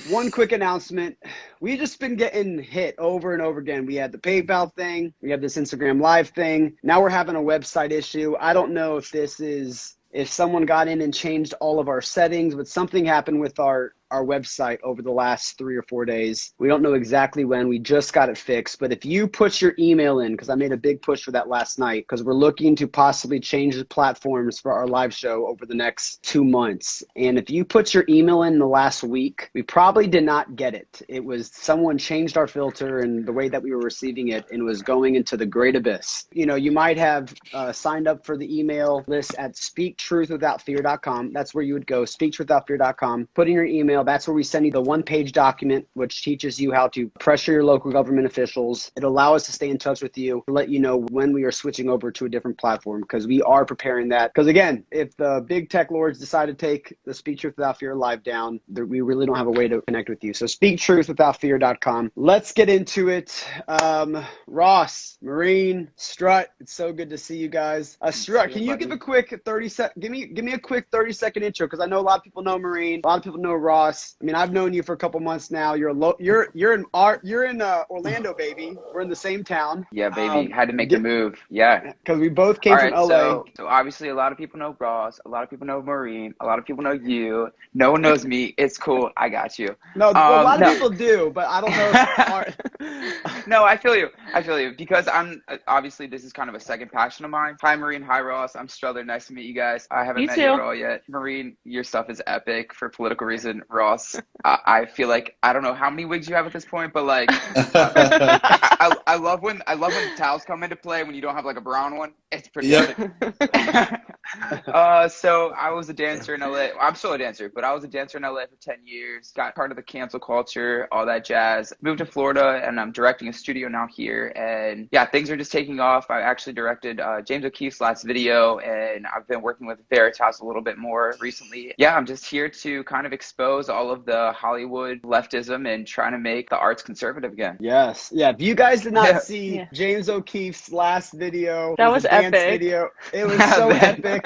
One quick announcement. We've just been getting hit over and over again. We had the PayPal thing. We have this Instagram Live thing. Now we're having a website issue. I don't know if someone got in and changed all of our settings, but something happened with our website over the last 3 or 4 days. We don't know exactly when. We just got it fixed. But if you put your email in, because I made a big push for that last night, because we're looking to possibly change the platforms for our live show over the next 2 months. And if you put your email in the last week, we probably did not get it. It was someone changed our filter and the way that we were receiving it, and was going into the great abyss. You know, you might have signed up for the email list at speaktruthwithoutfear.com. That's where you would go, speaktruthwithoutfear.com. Put in your email. That's where we send you the one-page document, which teaches you how to pressure your local government officials. It'll allow us to stay in touch with you, to let you know when we are switching over to a different platform, because we are preparing that. Because again, if the big tech lords decide to take the Speak Truth Without Fear live down, we really don't have a way to connect with you. So speaktruthwithoutfear.com. Let's get into it. Ross, Marine, Strut, it's so good to see you guys. Strut, can you give a quick 30-second, give me a quick 30-second intro, because I know a lot of people know Marine, a lot of people know Ross. I mean, I've known you for a couple months now. You're in Orlando, baby. We're in the same town. Yeah, baby. Had to make the move. Yeah. Because we both came from LA. So obviously a lot of people know Ross. A lot of people know Maureen. A lot of people know you. No one knows me. It's cool. I got you. No, a lot of people do, but I don't know. No, I feel you. Because I'm obviously, this is kind of a second passion of mine. Hi, Maureen. Hi, Ross. I'm Struther. Nice to meet you guys. I haven't met you at all yet. Maureen, your stuff is epic for political reason. Ross, I feel like I don't know how many wigs you have at this point, but like I love when towels come into play when you don't have like a brown one. It's pretty epic. So I was a dancer in LA. I'm still a dancer, but I was a dancer in LA for 10 years. Got part of the cancel culture, all that jazz. Moved to Florida, and I'm directing a studio now here. And yeah, things are just taking off. I actually directed James O'Keefe's last video, and I've been working with Veritas a little bit more recently. Yeah, I'm just here to kind of expose all of the Hollywood leftism and trying to make the arts conservative again. Yes. Yeah. If you guys did not see James O'Keefe's last video, that was epic. Video, it was so epic.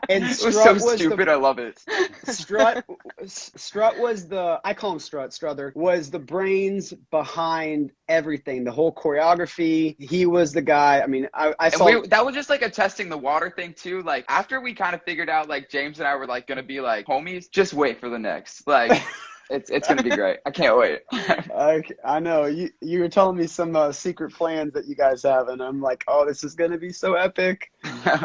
And it was so stupid. I love it. Strut was I call him Struther, was the brains behind everything, the whole choreography. He was the guy. I mean, I saw. That was just like a testing the water thing too. Like after we kind of figured out like James and I were like going to be like homies, just wait for the next. Like it's going to be great. I can't wait. I know. You were telling me some secret plans that you guys have, and I'm like, oh, this is going to be so epic.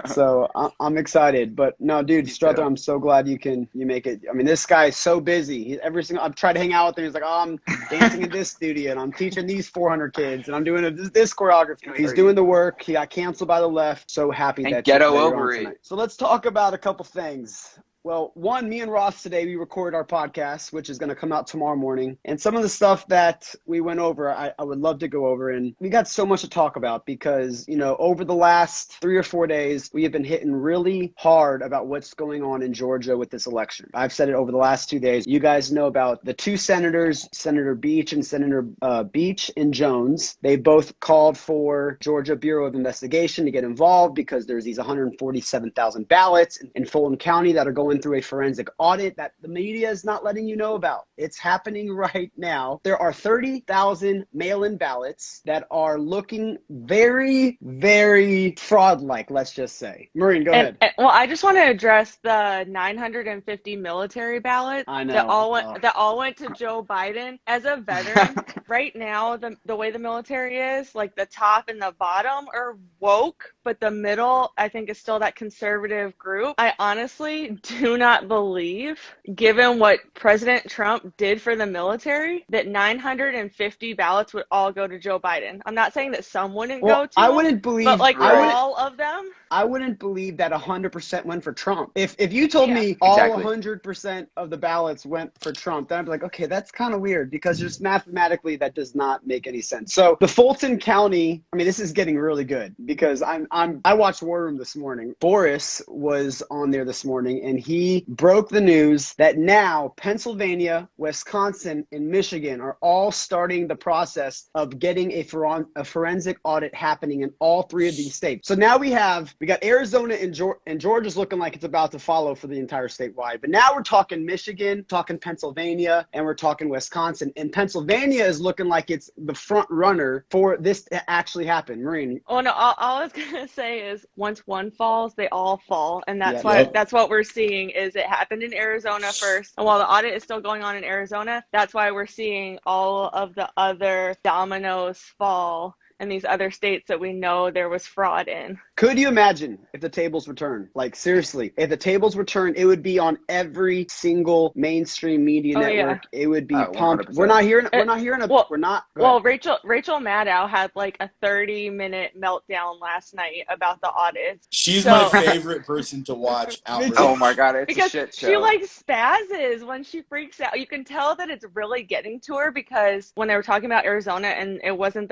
So I'm excited. But no, dude, Struther, I'm so glad you make it. I mean, this guy's so busy. I've tried to hang out with him. He's like, oh, I'm dancing in this studio, and I'm teaching these 400 kids, and I'm doing this choreography. He's doing the work. He got canceled by the left. So happy that ghetto over it. So let's talk about a couple things. Well, one, me and Ross today, we recorded our podcast, which is going to come out tomorrow morning. And some of the stuff that we went over, I would love to go over. And we got so much to talk about because, you know, over the last 3 or 4 days, we have been hitting really hard about what's going on in Georgia with this election. I've said it over the last 2 days. You guys know about the two senators, Senator Beach and Senator Beach and Jones. They both called for Georgia Bureau of Investigation to get involved because there's these 147,000 ballots in Fulton County that are going through a forensic audit that the media is not letting you know about. It's happening right now. There are 30,000 mail-in ballots that are looking very, very fraud-like, let's just say. Maureen, go ahead. Well, I just want to address the 950 military ballots that all went to Joe Biden. As a veteran, right now, the way the military is, like the top and the bottom are woke, but the middle, I think, is still that conservative group. I honestly do not believe, given what President Trump did for the military, that 950 ballots would all go to Joe Biden. I'm not saying that some wouldn't go to I wouldn't believe, but like all of them. I wouldn't believe that 100% went for Trump. If you told me all 100% of the ballots went for Trump, then I'd be like, okay, that's kind of weird because just mathematically that does not make any sense. So the Fulton County, I mean, this is getting really good because I watched War Room this morning. Boris was on there this morning and he broke the news that now Pennsylvania, Wisconsin, and Michigan are all starting the process of getting a forensic audit happening in all 3 of these states. So now we have We got Arizona and Georgia's looking like it's about to follow for the entire statewide. But now we're talking Michigan, talking Pennsylvania, and we're talking Wisconsin. And Pennsylvania is looking like it's the front runner for this to actually happen. Marine. Oh no, all I was gonna say is once one falls, they all fall, and that's what we're seeing. Is it happened in Arizona first, and while the audit is still going on in Arizona, that's why we're seeing all of the other dominoes fall in these other states that we know there was fraud in. Could you imagine if the tables were turned? Like, seriously, if the tables were turned, it would be on every single mainstream media network. Yeah. It would be pumped. 100%. We're not hearing Well, Rachel Maddow had like a 30-minute meltdown last night about the audits. She's my favorite person to watch. Oh my God, it's because a shit show. She like spazzes when she freaks out. You can tell that it's really getting to her, because when they were talking about Arizona and it wasn't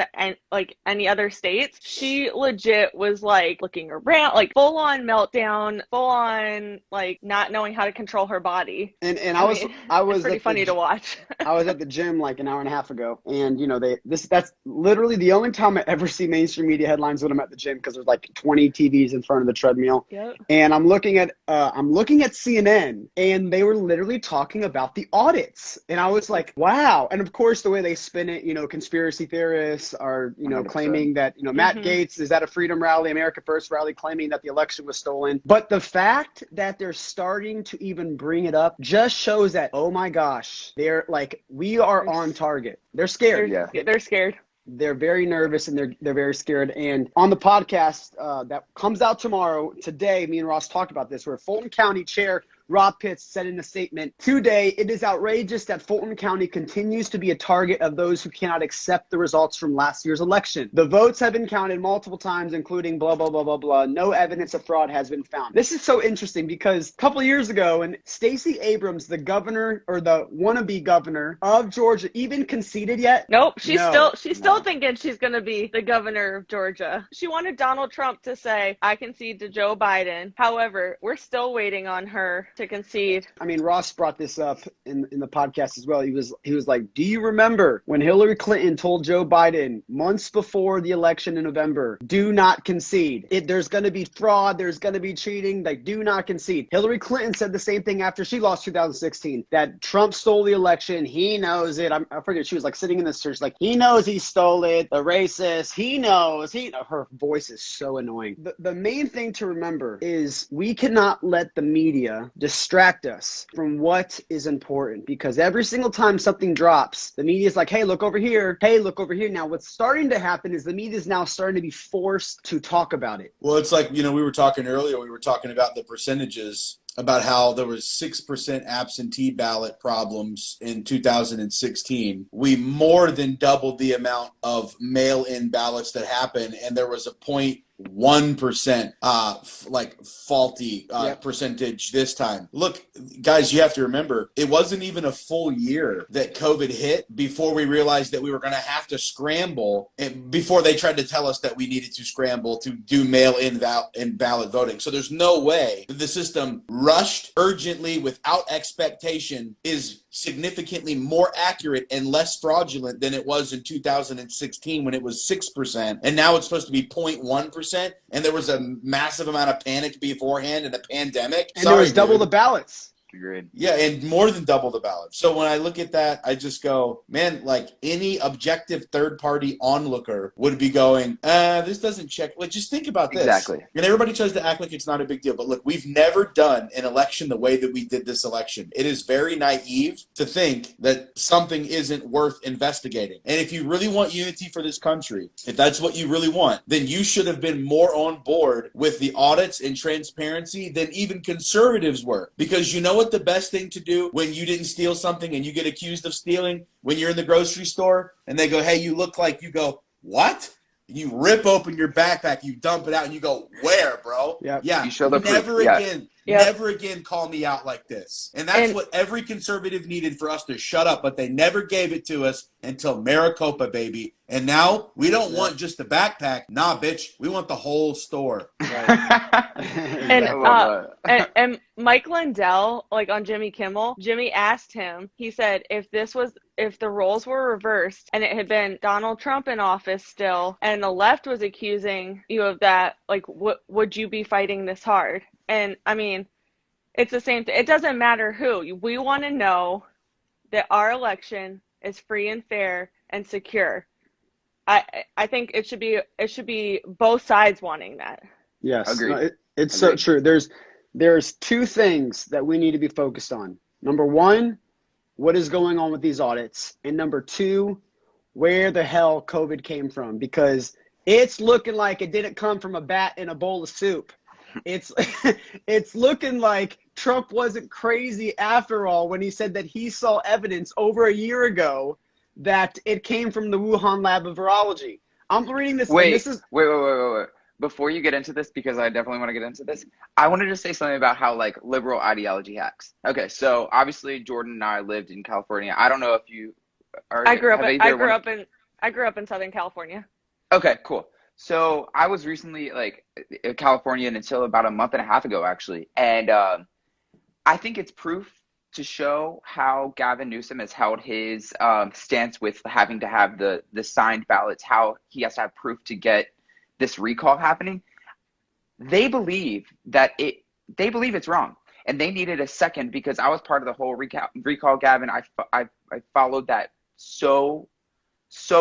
like any other states, she legit was like looking around, like full on meltdown, full on like not knowing how to control her body. And I was pretty funny to watch. I was at the gym like an hour and a half ago, and that's literally the only time I ever see mainstream media headlines when I'm at the gym, because there's like 20 TVs in front of the treadmill. Yep. And I'm looking at CNN, and they were literally talking about the audits, and I was like, wow. And of course, the way they spin it, conspiracy theorists are claiming that Matt Gaetz is at a Freedom Rally, America First rally, claiming that the election was stolen. But the fact that they're starting to even bring it up just shows that, oh my gosh, they're like, we are on target. They're scared. They're scared. They're very nervous, and they're very scared. And on the podcast that comes out tomorrow, today, me and Ross talked about this, where Fulton County Chair Rob Pitts said in a statement, "Today, it is outrageous that Fulton County continues to be a target of those who cannot accept the results from last year's election. The votes have been counted multiple times, including blah, blah, blah, blah, blah. No evidence of fraud has been found." This is so interesting, because a couple of years ago, when Stacey Abrams, the governor or the wannabe governor of Georgia, even conceded yet? Nope. She's still thinking she's going to be the governor of Georgia. She wanted Donald Trump to say, "I concede to Joe Biden." However, we're still waiting on her to concede. I mean, Ross brought this up in the podcast as well. He was like, do you remember when Hillary Clinton told Joe Biden months before the election in November, do not concede? There's going to be fraud. There's going to be cheating. Like, do not concede. Hillary Clinton said the same thing after she lost 2016, that Trump stole the election. He knows it. I forget. She was like sitting in this church, like, he knows he stole it. The racist. He knows. Her voice is so annoying. The main thing to remember is we cannot let the media distract us from what is important, because every single time something drops, the media is like, hey, look over here. Hey, look over here. Now, what's starting to happen is the media is now starting to be forced to talk about it. Well, it's like, we were talking earlier, we were talking about the percentages, about how there was 6% absentee ballot problems in 2016. We more than doubled the amount of mail-in ballots that happened, and there was a 0.1% faulty percentage this time. Look, guys, you have to remember, it wasn't even a full year that COVID hit before we realized that we were going to have to scramble, and before they tried to tell us that we needed to scramble to do mail-in ballot voting. So there's no way that the system rushed urgently without expectation is significantly more accurate and less fraudulent than it was in 2016 when it was 6%, and now it's supposed to be 0.1%, and there was a massive amount of panic beforehand and a pandemic. And there was double the ballots. Agreed. Yeah, and more than double the ballots. So when I look at that, I just go, man, like any objective third-party onlooker would be going, this doesn't check. Like, just think about this. Exactly. And everybody tries to act like it's not a big deal. But look, we've never done an election the way that we did this election. It is very naive to think that something isn't worth investigating. And if you really want unity for this country, if that's what you really want, then you should have been more on board with the audits and transparency than even conservatives were. Because you know what the best thing to do when you didn't steal something and you get accused of stealing, when you're in the grocery store and they go, hey, you look like, you go, what? You rip open your backpack, you dump it out, and you go, where, bro? Yep. Yeah. You show the Never proof. again. Yep. Never again call me out like this. And that's what every conservative needed for us to shut up, but they never gave it to us until Maricopa, baby. And now we don't want just the backpack. Nah, bitch. We want the whole store. Right. And Mike Lindell, like on Jimmy Kimmel, Jimmy asked him, he said, if this was if the roles were reversed and it had been Donald Trump in office still, and the left was accusing you of that, like, would you be fighting this hard? And I mean, it's the same thing. It doesn't matter who. We want to know that our election is free and fair and secure. I think it should be both sides wanting that. Yes, Agreed. no, it's so true. There's two things that we need to be focused on. Number one, what is going on with these audits, and number two, where the hell COVID came from, because it's looking like it didn't come from a bat in a bowl of soup. It's it's looking like Trump wasn't crazy after all when he said that he saw evidence over a year ago that it came from the Wuhan lab of virology. I'm reading this. Wait. Before you get into this, because I definitely want to get into this, I wanted to say something about how, like, liberal ideology hacks. Okay, so obviously Jordan and I lived in California. I don't know if you are. I grew up in Southern California. Okay, cool. So I was recently, like, in California until about a month and a half ago, actually, and I think it's proof to show how Gavin Newsom has held his stance with having to have the signed ballots, how he has to have proof to get this recall happening. They believe it's wrong, and they needed a second, because I was part of the whole recall, Gavin. I followed that so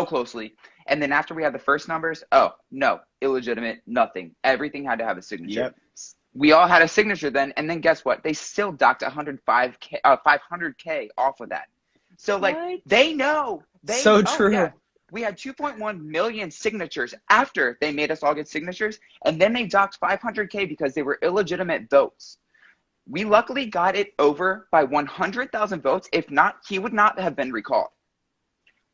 closely, and then after we had the first numbers, oh no, illegitimate, nothing. Everything had to have a signature. Yep. We all had a signature then, and then guess what? They still docked 500K off of that. So, like, What? they know. So true. Yeah. We had 2.1 million signatures after they made us all get signatures, and then they docked 500K because they were illegitimate votes. We luckily got it over by 100,000 votes. If not, he would not have been recalled.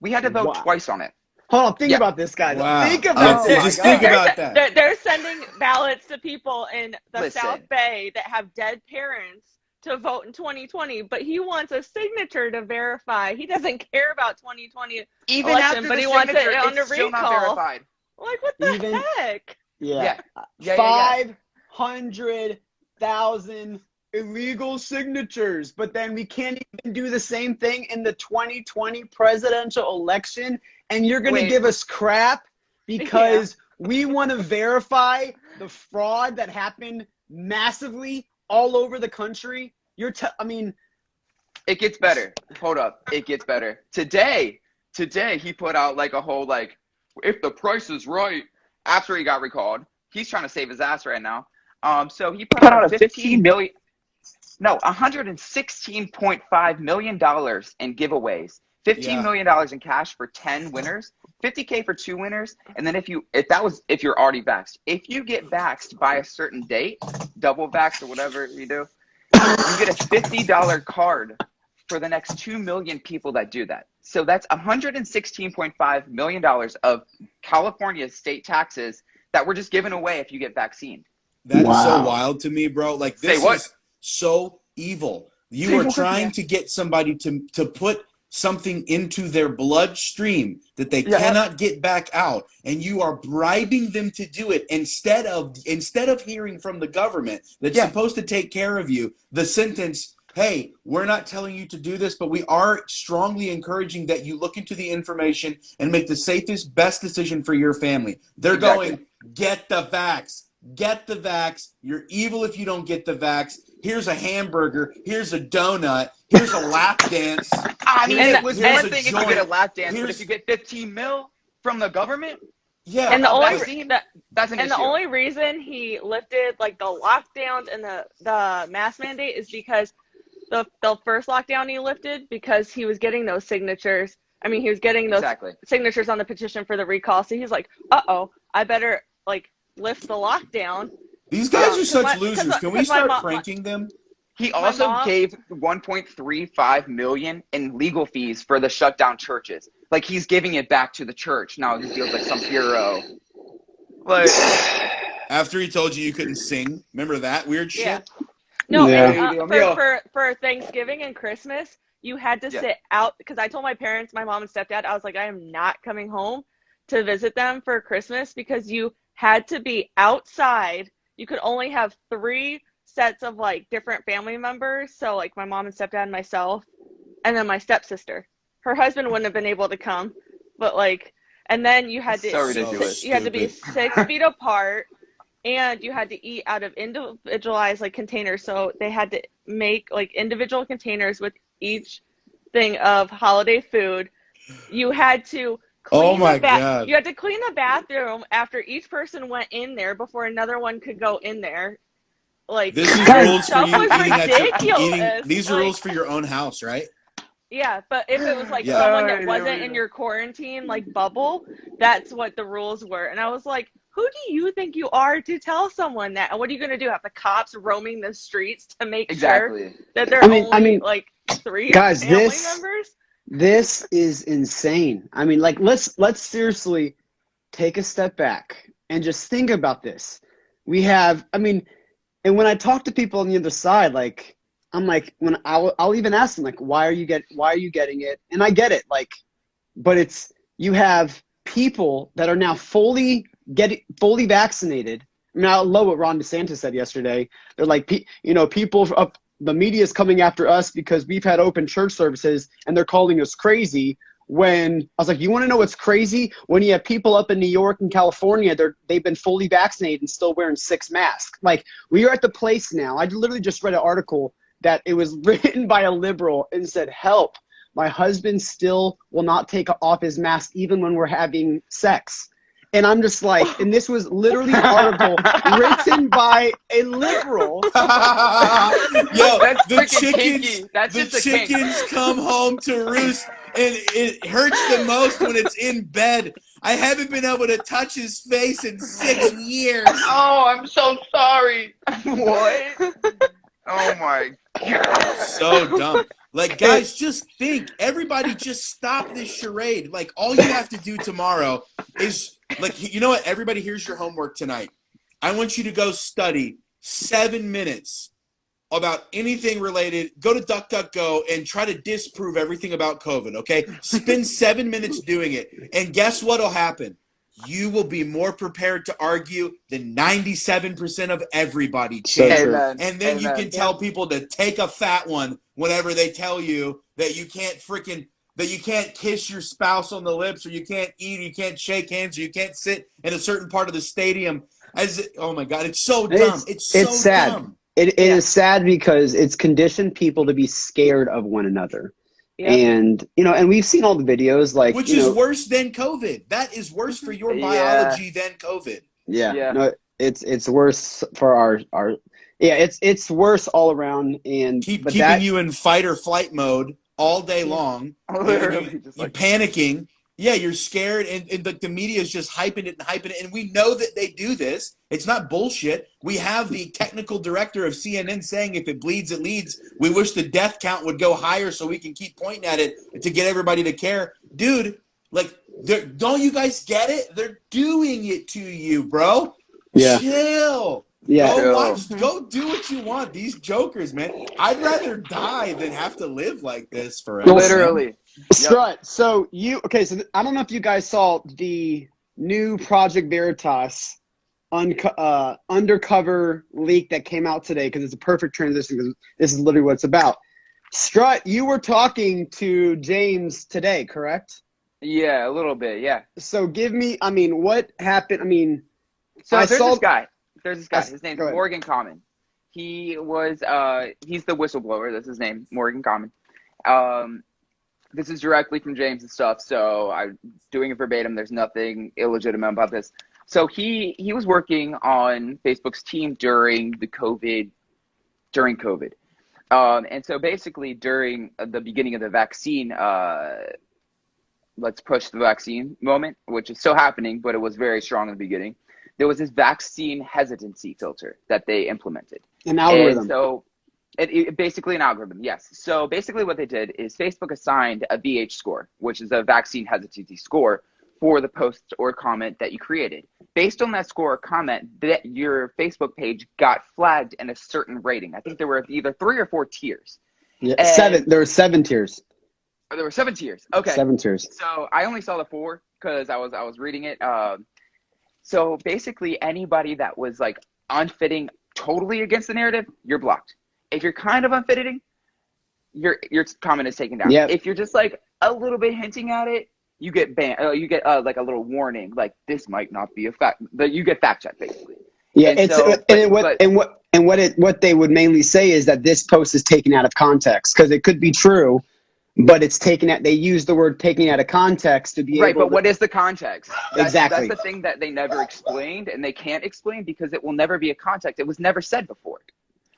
We had to vote twice on it. Hold on, think about this, guys. Wow. Think about this. Just think about that. They're sending ballots to people in the Listen. South Bay that have dead parents to vote in 2020, but he wants a signature to verify. He doesn't care about 2020 Even election, after but the he wants it signature, on the it's still not recall. verified. Like, what the heck? Yeah. 500,000 illegal signatures, but then we can't even do the same thing in the 2020 presidential election, and you're going to give us crap because we want to verify the fraud that happened massively all over the country. It gets better. Hold up. It gets better. Today he put out like a whole, like, if the price is right, after he got recalled. He's trying to save his ass right now. So he put out $116.5 million in giveaways. $15 million in cash for 10 winners, $50K for 2 winners, and then if you're already vaxxed. If you get vaxxed by a certain date, double vaxxed or whatever you do, you get a $50 card for the next 2 million people that do that. So that's $116.5 million of California's state taxes that we're just giving away if you get vaccinated. That is so wild to me, bro. Like, this is so evil. You are trying to get somebody to put something into their bloodstream that they cannot get back out, and you are bribing them to do it instead of hearing from the government that's supposed to take care of you the sentence, hey, we're not telling you to do this, but we are strongly encouraging that you look into the information and make the safest, best decision for your family. They're going, get the vax. Get the vax. You're evil if you don't get the vax. Here's a hamburger. Here's a donut. Here's a lap dance. I mean, it was one thing if you get a lap dance, but if you get 15 mil from the government, and the only issue. reason he lifted, like, the lockdowns and the mask mandate is because the first lockdown he lifted because he was getting those signatures. I mean, he was getting those signatures on the petition for the recall. So he's like, I better, like, lift the lockdown. These guys are such losers. Can we start pranking them? He also gave $1.35 million in legal fees for the shutdown churches. Like, he's giving it back to the church. Now he feels like some hero. Like, after he told you couldn't sing, remember that weird shit? No, for Thanksgiving and Christmas, you had to sit out, because I told my parents, my mom and stepdad, I was like, I am not coming home to visit them for Christmas because you had to be outside. You could only have 3 sets of, like, different family members. So, like, my mom and stepdad and myself, and then my stepsister. her husband wouldn't have been able to come, but like, and then you had So ridiculous. you had to be 6 feet apart, and you had to eat out of individualized like containers. So they had to make like individual containers with each thing of holiday food. You had to Oh my God. You had to clean the bathroom after each person went in there before another one could go in there. Like, this is rules for you eating ridiculous. These are rules for your own house, right? Yeah, but if it was like someone that wasn't in your quarantine like bubble, that's what the rules were. And I was like, who do you think you are to tell someone that? And what are you going to do? Have the cops roaming the streets to make sure that they're only like 3 guys, family members? This is insane. I mean, like, let's seriously take a step back and just think about this. We have, I mean, and when I talk to people on the other side, like, I'm like, when I'll even ask them, like, why are you getting it? And I get it, like, but you have people that are now fully vaccinated. Now, I love what Ron DeSantis said yesterday. They're like, people up, the media is coming after us because we've had open church services and they're calling us crazy. When I was like, you want to know what's crazy? When you have people up in New York and California, they've been fully vaccinated and still wearing 6 masks. Like, we are at the place now. I literally just read an article that it was written by a liberal and said, help, my husband still will not take off his mask even when we're having sex. And I'm just like, and this was literally an article written by a liberal. Yo, That's the chickens come home to roost, and it hurts the most when it's in bed. I haven't been able to touch his face in 6 years. Oh, I'm so sorry. What? Oh my God. So dumb. Like, guys, just think. Everybody just stop this charade. Like, all you have to do tomorrow is, like, you know what? Everybody, here's your homework tonight. I want you to go study 7 minutes about anything related. Go to DuckDuckGo and try to disprove everything about COVID, okay? Spend 7 minutes doing it. And guess what will happen? You will be more prepared to argue than 97% of everybody. Amen. And then you can tell people to take a fat one whenever they tell you that you can't kiss your spouse on the lips, or you can't eat, or you can't shake hands, or you can't sit in a certain part of the stadium. Oh my God, it's so dumb. It's so sad. Dumb. It is sad because it's conditioned people to be scared of one another. Yep. And, and we've seen all the videos, like, which is worse than COVID. That is worse for your biology than COVID. Yeah. No, it's worse for our it's worse all around, and keeping you in fight or flight mode all day long. Literally, you're panicking. Yeah, you're scared, and the media is just hyping it, and we know that they do this. It's not bullshit. We have the technical director of CNN saying, if it bleeds, it leads. We wish the death count would go higher so we can keep pointing at it to get everybody to care. Dude, like, don't you guys get it? They're doing it to you, bro. Yeah. Chill. Yeah. Go do what you want. These jokers, man. I'd rather die than have to live like this forever. Literally. Strut. So I don't know if you guys saw the new Project Veritas undercover leak that came out today, because it's a perfect transition, because this is literally what it's about. Strut, you were talking to James today, correct? Yeah, a little bit, yeah. So give me, what happened? So there's this guy. His name's Morgan Common. He was, he's the whistleblower. That's his name, Morgan Common. This is directly from James and stuff, so I'm doing it verbatim. There's nothing illegitimate about this. So he was working on Facebook's team during COVID. And so basically during the beginning of the vaccine, let's push the vaccine moment, which is still happening, but it was very strong in the beginning. There was this vaccine hesitancy filter that they implemented. An algorithm. And so it basically an algorithm, yes. So basically what they did is Facebook assigned a VH score, which is a vaccine hesitancy score, for the post or comment that you created. Based on that score or comment, that your Facebook page got flagged in a certain rating. I think there were either 3 or 4 tiers. Yeah, 7. There were 7 tiers. Oh, there were 7 tiers. Okay. 7 tiers. So I only saw the 4 because I was reading it. So basically anybody that was like unfitting totally against the narrative, you're blocked. If you're kind of unfitting, your comment is taken down. Yep. If you're just like a little bit hinting at it, you get banned. You get like a little warning, like this might not be a fact. But you get fact checked basically. Yeah, And it's so, what they would mainly say is that this post is taken out of context, because it could be true, but it's taken out. They use the word taking out of context to be right. able But to, what is the context? Exactly. That's the thing that they never explained, and they can't explain because it will never be a context. It was never said before.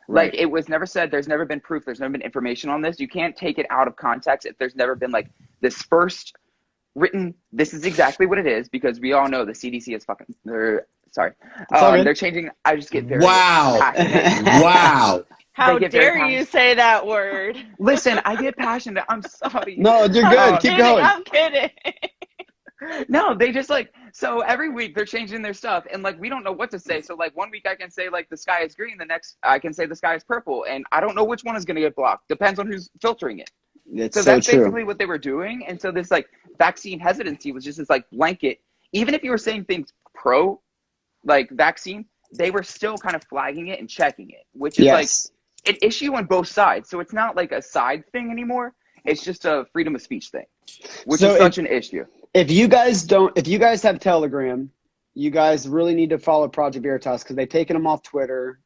Right. Like, it was never said. There's never been proof. There's never been information on this. You can't take it out of context if there's never been like this first written, this is exactly what it is, because we all know the CDC is fucking, they're changing. I just get very passionate. Wow. How dare you say that word? Listen, I get passionate. I'm sorry. No, you're good. Keep going. I'm kidding. No, they just like, so every week they're changing their stuff, and like we don't know what to say. So like one week I can say like the sky is green, the next I can say the sky is purple, and I don't know which one is going to get blocked. Depends on who's filtering it. It's so that's true. basically what they were doing. And so this like vaccine hesitancy was just this like blanket. Even if you were saying things pro like vaccine, they were still kind of flagging it and checking it, which is like an issue on both sides. So it's not like a side thing anymore. It's just a freedom of speech thing, which is such an issue. If you guys have Telegram, you guys really need to follow Project Veritas, because they've taken them off Twitter,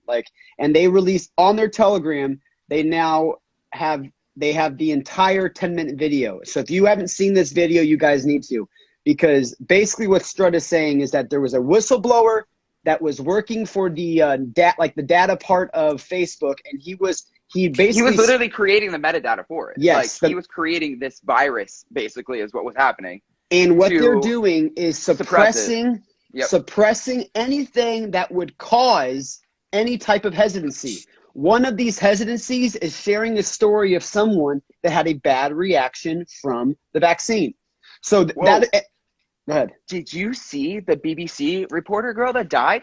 and they release on their Telegram. They now have the entire 10-minute video. So if you haven't seen this video, you guys need to, because basically what Strut is saying is that there was a whistleblower that was working for the the data part of Facebook, and he was literally creating the metadata for it. Yes, he was creating this virus, basically, is what was happening. And what they're doing is suppressing anything that would cause any type of hesitancy. One of these hesitancies is sharing a story of someone that had a bad reaction from the vaccine. So go ahead. Did you see the BBC reporter girl that died?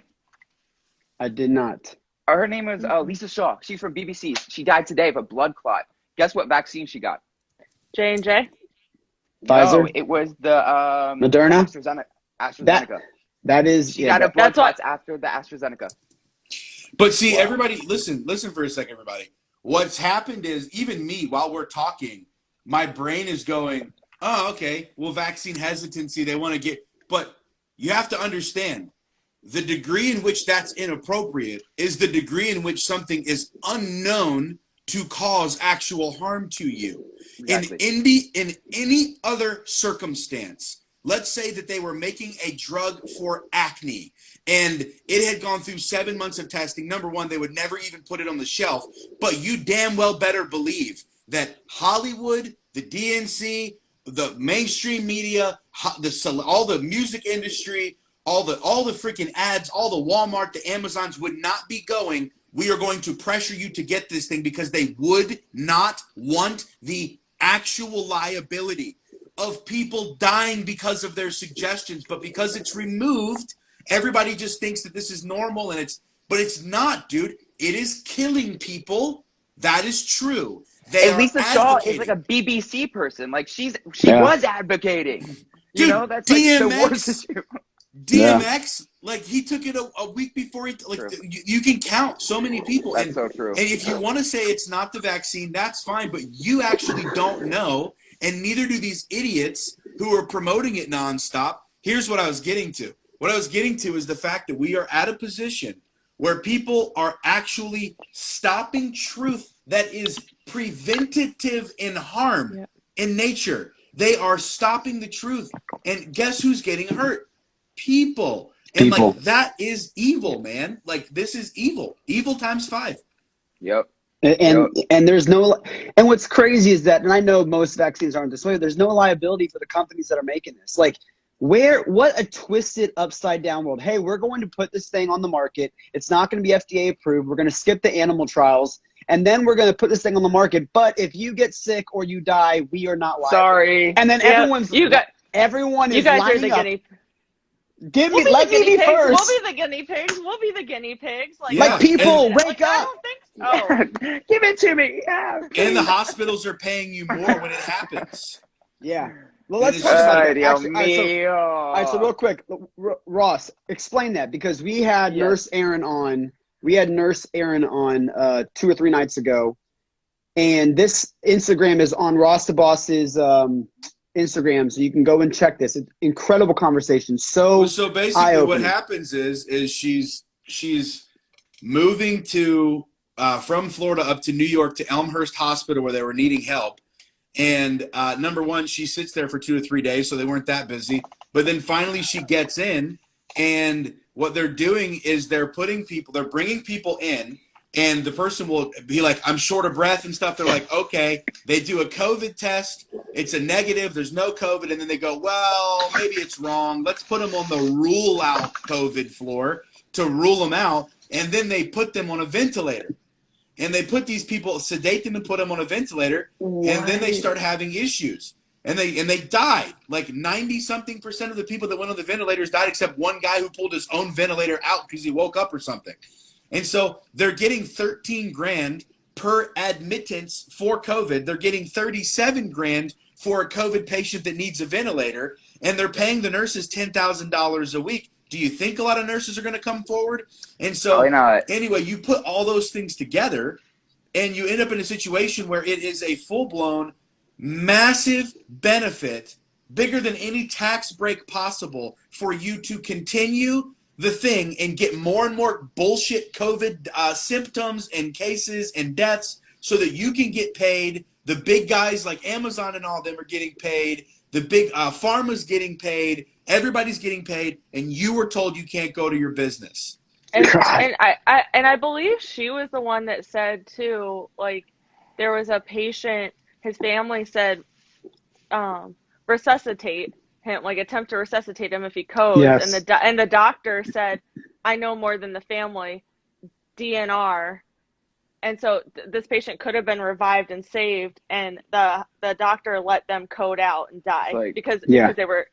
I did not. Her name was Lisa Shaw. She's from BBC. She died today of a blood clot. Guess what vaccine she got? J&J? Pfizer? No, it was the Moderna? AstraZeneca. That is, she got a blood clots after the AstraZeneca. But see, everybody, listen for a second, everybody. What's happened is, even me, while we're talking, my brain is going, oh, okay, well, vaccine hesitancy, they want to get, but you have to understand, the degree in which that's inappropriate is the degree in which something is unknown to cause actual harm to you. Exactly. In any other circumstance, let's say that they were making a drug for acne and it had gone through 7 months of testing. Number one, they would never even put it on the shelf, but you damn well better believe that Hollywood, the DNC, the mainstream media, all the music industry, all the freaking ads, all the Walmart, the Amazons would not be going, we are going to pressure you to get this thing, because they would not want the actual liability of people dying because of their suggestions. But because it's removed, everybody just thinks that this is normal, but it's not, dude. It is killing people. That is true. And Lisa Shaw is like a BBC person. Like she was advocating. Dude, you know, that's like the worst issue. DMX, like he took it a week before he, like you can count so many people. That's so true. And if you want to say it's not the vaccine, that's fine, but you actually don't know, and neither do these idiots who are promoting it nonstop. Here's what I was getting to. What I was getting to is the fact that we are at a position where people are actually stopping truth that is preventative in harm in nature. They are stopping the truth. And guess who's getting hurt? People. And like that is evil, man. Like this is evil. Evil times 5. Yep. And there's no, and what's crazy is that, and I know most vaccines aren't this way, there's no liability for the companies that are making this. Like, what a twisted upside down world. Hey, we're going to put this thing on the market. It's not going to be FDA approved. We're going to skip the animal trials, and then we're going to put this thing on the market. But if you get sick or you die, we are not liable. Sorry. And then everyone is lining up. Let me be first. We'll be the guinea pigs. We'll be the guinea pigs. Like people, wake up. I don't think so. Give it to me. Yeah. And the hospitals are paying you more when it happens. Yeah. Well, let's talk about it. All right, so real quick, Ross, explain that, because we had Nurse Erin on. We had Nurse Erin on 2 or 3 nights ago, And this Instagram is on Ross the Boss's Instagram, so you can go and check this. It's incredible conversation. So basically, eye-opening. what happens is she's moving to from Florida up to New York to Elmhurst Hospital where they were needing help. And number one, she sits there for 2 to 3 days, so they weren't that busy. But then finally she gets in, and what they're doing is they're bringing people in, and the person will be like, I'm short of breath and stuff. They're like, okay. They do a COVID test. It's a negative. There's no COVID. And then they go, well, maybe it's wrong. Let's put them on the rule out COVID floor to rule them out. And then they put them on a ventilator. And they put these people, sedate them and put them on a ventilator. What? And then they start having issues. And they died. Like 90-something% of the people that went on the ventilators died, except one guy who pulled his own ventilator out because he woke up or something. And so they're getting $13,000 per admittance for COVID. They're getting $37,000 for a COVID patient that needs a ventilator, and they're paying the nurses $10,000 a week. Do you think a lot of nurses are going to come forward? And so anyway, you put all those things together, and you end up in a situation where it is a full-blown, massive benefit, bigger than any tax break possible, for you to continue the thing and get more and more bullshit COVID symptoms and cases and deaths so that you can get paid. The big guys like Amazon and all them are getting paid. The big pharma's getting paid. Everybody's getting paid, and you were told you can't go to your business. And I believe she was the one that said too, like, there was a patient, his family said resuscitate him, like attempt to resuscitate him if he codes. Yes. And the doctor said, I know more than the family, DNR. And so this patient could have been revived and saved, and the doctor let them code out and die because they were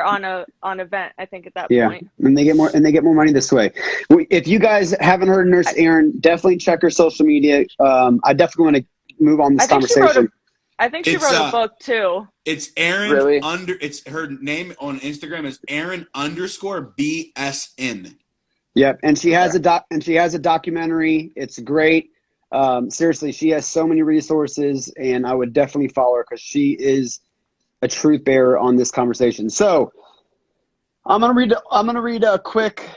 on a vent, I think, at that point. And they get more money this way. If you guys haven't heard Nurse Erin, definitely check her social media. I definitely want to move on this conversation. I think she wrote a book too. It's Erin really? It's her name on Instagram is Erin_BSN. Yep, and she has a documentary. It's great. Seriously, she has so many resources, and I would definitely follow her because she is a truth bearer on this conversation. So I'm gonna read a quick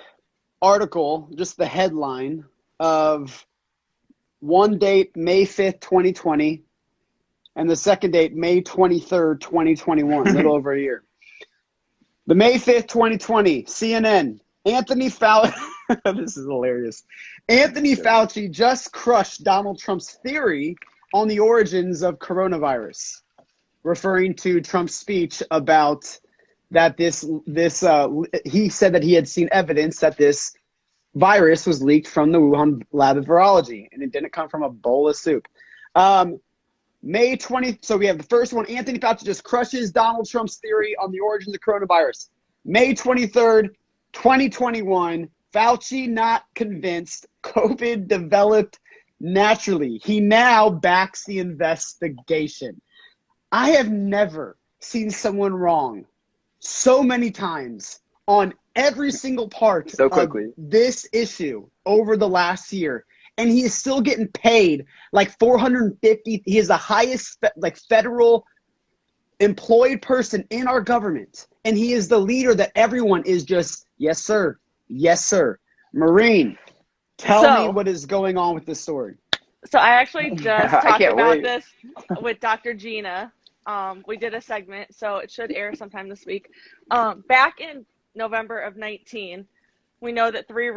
article, just the headline of one date, May 5th, 2020. And the second date, May 23rd, 2021, a little over a year. The May 5th, 2020, CNN, Anthony Fauci, this is hilarious. Anthony Fauci just crushed Donald Trump's theory on the origins of coronavirus, referring to Trump's speech about that he said that he had seen evidence that this virus was leaked from the Wuhan lab of virology, and it didn't come from a bowl of soup. May 20th, so we have the first one. Anthony Fauci just crushes Donald Trump's theory on the origins of coronavirus. May 23rd, 2021, Fauci not convinced COVID developed naturally. He now backs the investigation. I have never seen someone wrong so many times on every single part of this issue over the last year. And he is still getting paid like $450. He is the highest federal employed person in our government. And he is the leader that everyone is just, yes, sir. Yes, sir. Maureen, tell me what is going on with this story. So I actually just talked about this with Dr. Gina. We did a segment, so it should air sometime this week. Back in November of 2019, we know that 3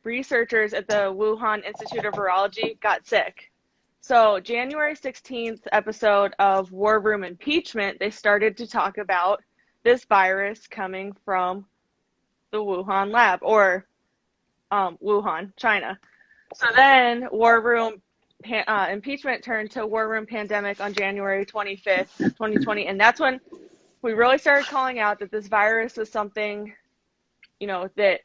researchers at the Wuhan Institute of Virology got sick. So January 16th episode of War Room Impeachment, they started to talk about this virus coming from the Wuhan lab, or Wuhan, China. So then War Room Impeachment turned to War Room Pandemic on January 25th, 2020. And that's when we really started calling out that this virus was something, that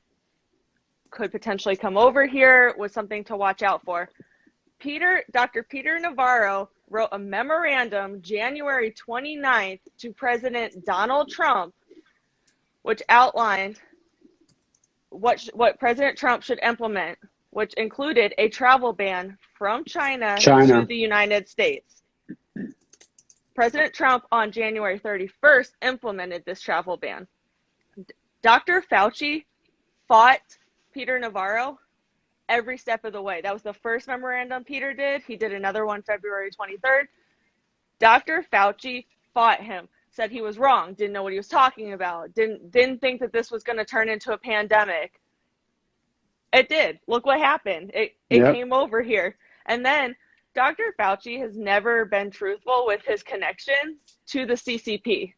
could potentially come over here, was something to watch out for. Dr. Peter Navarro wrote a memorandum January 29th to President Donald Trump, which outlined what President Trump should implement which included a travel ban from China to the United States. President Trump on January 31st implemented this travel ban. Dr. Fauci fought Peter Navarro every step of the way. That was the first memorandum Peter did. He did another one February 23rd. Dr. Fauci fought him, said he was wrong, didn't know what he was talking about, didn't think that this was going to turn into a pandemic. It did. Look what happened. It came over here. And then Dr. Fauci has never been truthful with his connections to the CCP.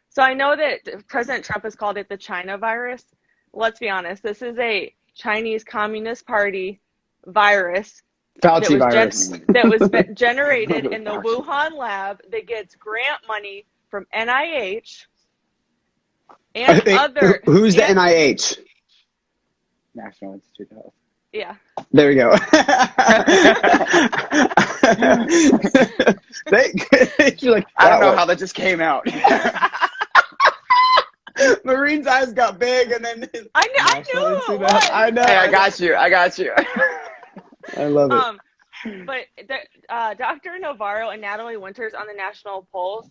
So I know that President Trump has called it the China virus. Let's be honest. This is a Chinese Communist Party virus. Fauci virus. That was generated in the Wuhan lab that gets grant money from NIH and other. Who's the NIH? National Institute of Health. Yeah. There we go. You're like, I don't know how that just came out. Marine's eyes got big, and then I knew it was. I know. Hey, I got you. I love it. But Dr. Navarro and Natalie Winters on the National Pulse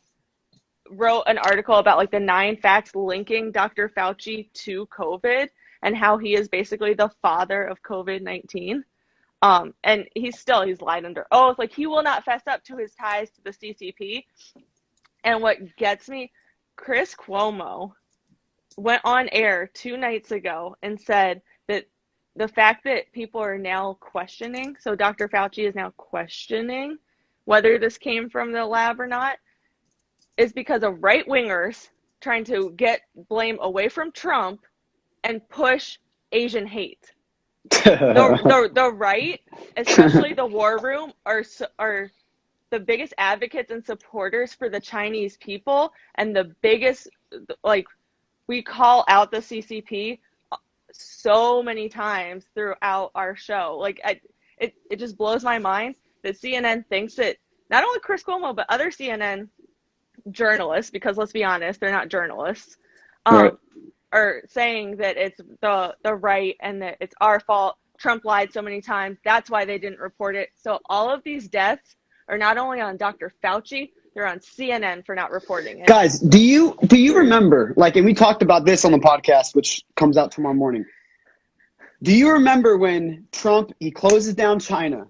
wrote an article about like the 9 facts linking Dr. Fauci to COVID and how he is basically the father of COVID-19. And he's lied under oath. Like, he will not fess up to his ties to the CCP. And what gets me, Chris Cuomo went on air 2 nights ago and said that the fact that people are now questioning, so Dr. Fauci is now questioning whether this came from the lab or not, is because of right-wingers trying to get blame away from Trump and push Asian hate. The right, especially the war room, are the biggest advocates and supporters for the Chinese people, and the biggest, like, we call out the CCP so many times throughout our show. Like, it just blows my mind that CNN thinks that not only Chris Cuomo, but other CNN journalists, because let's be honest, they're not journalists, right, are saying that it's the right and that it's our fault. Trump lied so many times. That's why they didn't report it. So all of these deaths are not only on Dr. Fauci, they're on CNN for not reporting it. Guys, do you remember, like, and we talked about this on the podcast, which comes out tomorrow morning. Do you remember when Trump, he closes down China?